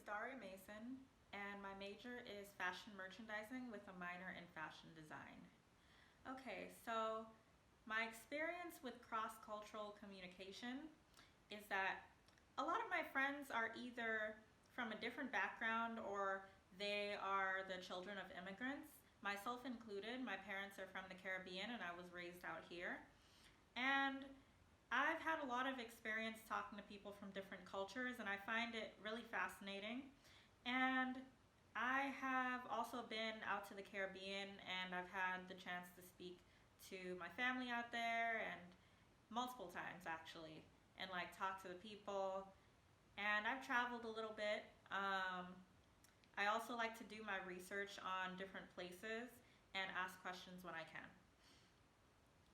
Daria Mason, and my major is fashion merchandising with a minor in fashion design. Okay, so my experience with cross-cultural communication is that a lot of my friends are either from a different background or they are the children of immigrants, myself included. My parents are from the Caribbean and I was raised out here. And I've had a lot of experience talking to people from different cultures and I find it really fascinating. And I have also been out to the Caribbean and I've had the chance to speak to my family out there and multiple times actually and like talk to the people. And I've traveled a little bit. I also like to do my research on different places and ask questions when I can.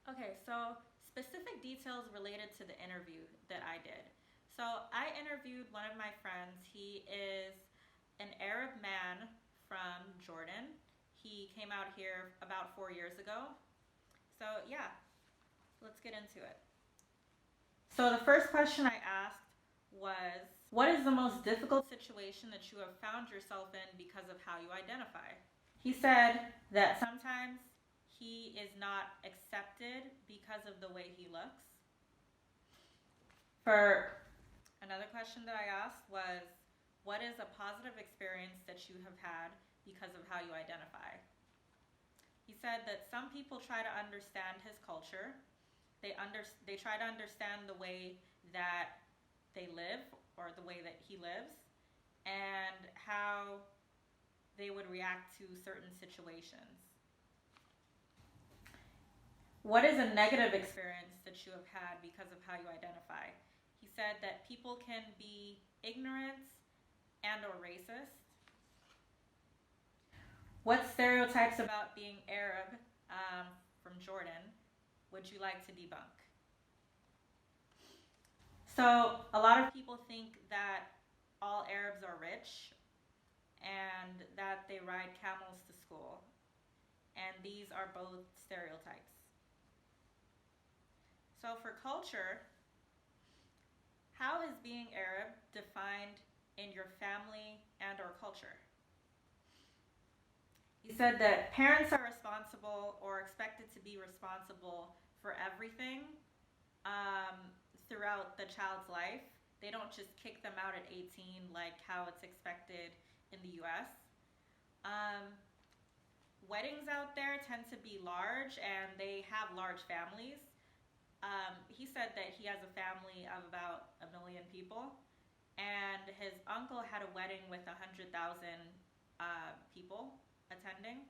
Okay, so specific details related to the interview that I did. So I interviewed one of my friends. He is an Arab man from Jordan. He came out here about 4 years ago. So yeah, let's get into it. So the first question I asked was, what is the most difficult situation that you have found yourself in because of how you identify? He said that sometimes he is not accepted because of the way he looks. For another question that I asked was, what is a positive experience that you have had because of how you identify? He said that some people try to understand his culture. They try to understand the way that they live or the way that he lives and how they would react to certain situations. What is a negative experience that you have had because of how you identify? He said that people can be ignorant and or racist. What stereotypes about being Arab from Jordan would you like to debunk? So a lot of people think that all Arabs are rich and that they ride camels to school. And these are both stereotypes. So for culture, how is being Arab defined in your family and or culture? He said that parents are responsible or expected to be responsible for everything throughout the child's life. They don't just kick them out at 18 like how it's expected in the US. Weddings out there tend to be large and they have large families. He said that he has a family of about 1 million people and his uncle had a wedding with 100,000 people attending,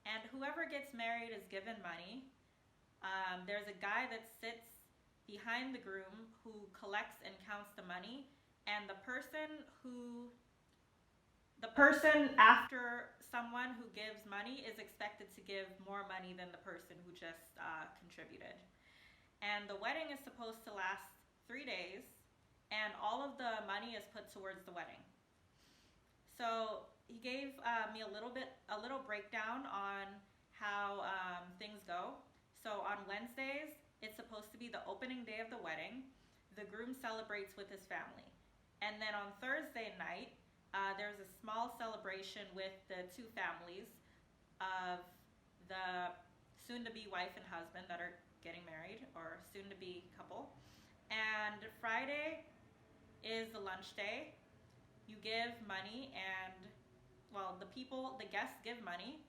and whoever gets married is given money. There's a guy that sits behind the groom who collects and counts the money, and the person after someone who gives money is expected to give more money than the person who just contributed. And the wedding is supposed to last 3 days, and all of the money is put towards the wedding. So he gave me a little breakdown on how things go. So on Wednesdays, it's supposed to be the opening day of the wedding. The groom celebrates with his family. And then on Thursday night, there's a small celebration with the two families of the soon-to-be wife and husband that are getting married, or soon-to-be couple. And Friday is the lunch day. You give money and, well, the guests give money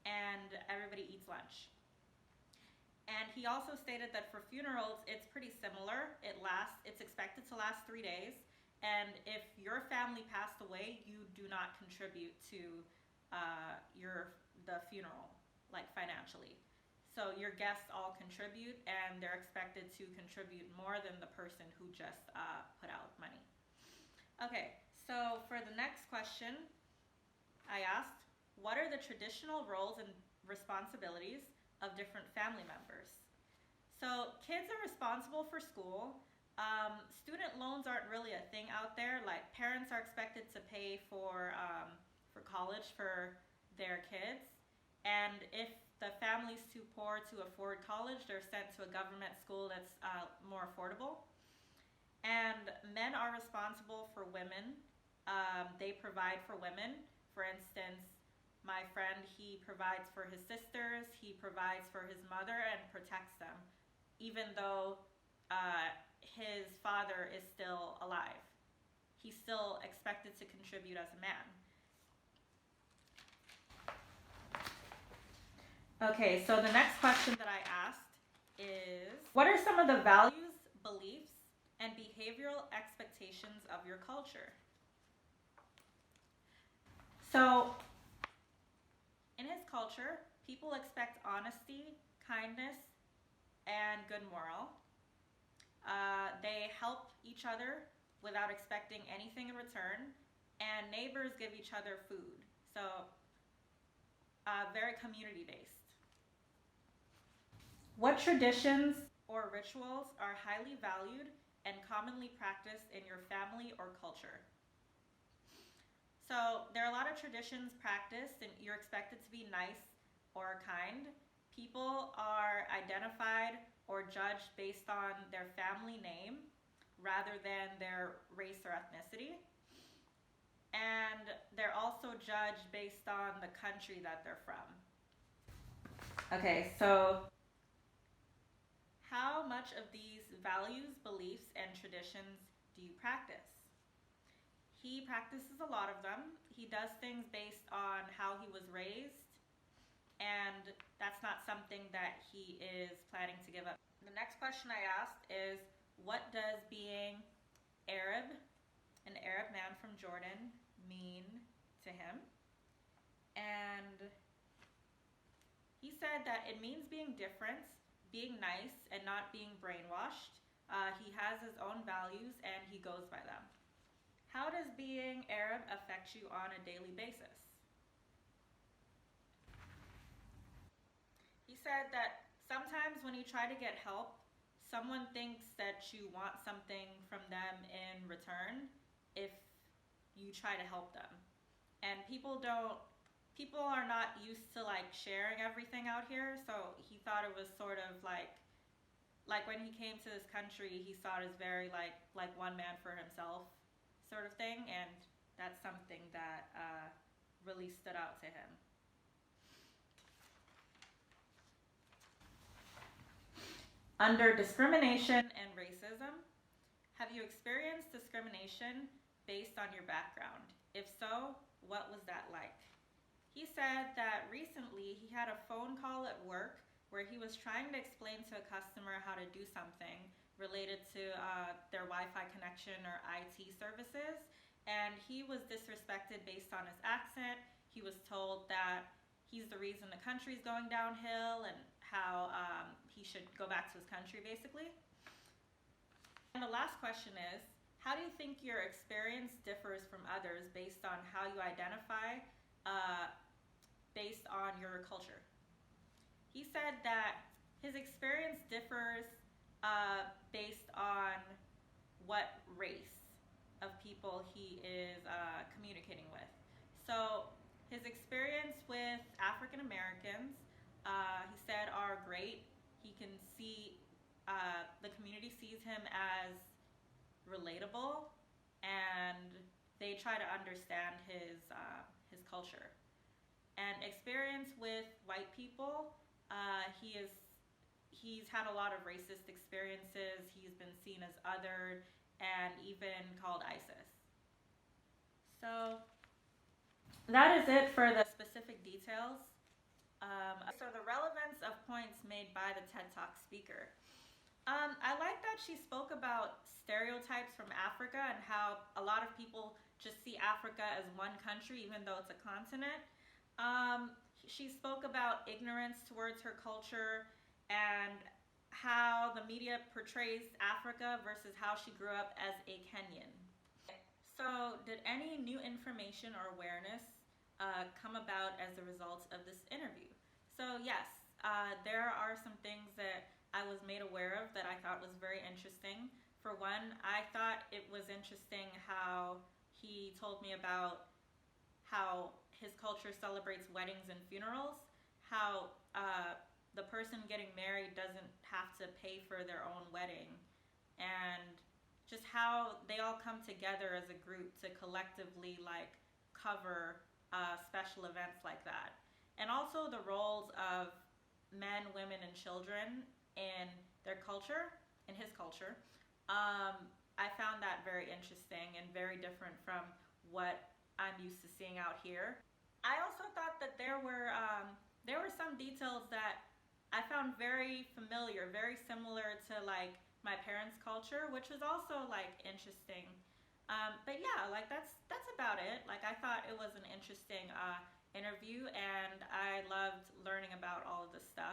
and everybody eats lunch. And he also stated that for funerals, it's pretty similar. It's expected to last 3 days. And if your family passed away, you do not contribute to the funeral, like financially. So your guests all contribute and they're expected to contribute more than the person who just put out money. Okay, so for the next question, I asked, what are the traditional roles and responsibilities of different family members? So kids are responsible for school. Student loans aren't really a thing out there. Like parents are expected to pay for college for their kids. And if the family's too poor to afford college, they're sent to a government school that's more affordable. And men are responsible for women they provide for women. For instance, my friend, he provides for his sisters, he provides for his mother and protects them, even though his father is still alive. He's still expected to contribute as a man. Okay, so the next question that I asked is, what are some of the values, beliefs, and behavioral expectations of your culture? So, in his culture, people expect honesty, kindness, and good moral. They help each other without expecting anything in return, and neighbors give each other food. So, very community-based. What traditions or rituals are highly valued and commonly practiced in your family or culture? So there are a lot of traditions practiced, and you're expected to be nice or kind. People are identified or judged based on their family name rather than their race or ethnicity. And they're also judged based on the country that they're from. Okay, so how much of these values, beliefs, and traditions do you practice? He practices a lot of them. He does things based on how he was raised, and that's not something that he is planning to give up. The next question I asked is, what does being Arab, an Arab man from Jordan, mean to him? And he said that it means being different, being nice, and not being brainwashed. He has his own values and he goes by them. How does being Arab affect you on a daily basis? He said that sometimes when you try to get help, someone thinks that you want something from them in return if you try to help them. And people are not used to like sharing everything out here, so he thought it was sort of like when he came to this country, he saw it as very like one man for himself sort of thing, and that's something that really stood out to him. Under discrimination and racism, have you experienced discrimination based on your background? If so, what was that like? He said that recently he had a phone call at work where he was trying to explain to a customer how to do something related to their Wi-Fi connection or IT services, and he was disrespected based on his accent. He was told that he's the reason the country's going downhill and how he should go back to his country, basically. And the last question is, how do you think your experience differs from others based on how you identify based on your culture? He said that his experience differs based on what race of people he is communicating with. So his experience with African Americans, he said, are great. He can see, the community sees him as relatable, and they try to understand his culture. And experience with white people, he's had a lot of racist experiences. He's been seen as othered and even called ISIS. So that is it for the specific details. So the relevance of points made by the TED Talk speaker. I like that she spoke about stereotypes from Africa and how a lot of people just see Africa as one country even though it's a continent. She spoke about ignorance towards her culture and how the media portrays Africa versus how she grew up as a Kenyan. So, did any new information or awareness come about as a result of this interview? So, yes, there are some things that I was made aware of that I thought was very interesting. For one, I thought it was interesting how he told me about how his culture celebrates weddings and funerals, how the person getting married doesn't have to pay for their own wedding, and just how they all come together as a group to collectively like cover special events like that. And also the roles of men, women, and children in their culture, in his culture. I found that very interesting and very different from what I'm used to seeing out here. I also thought that there were some details that I found very familiar, very similar to like my parents' culture, which was also like interesting. But yeah, like that's about it. Like I thought it was an interesting interview, and I loved learning about all of this stuff.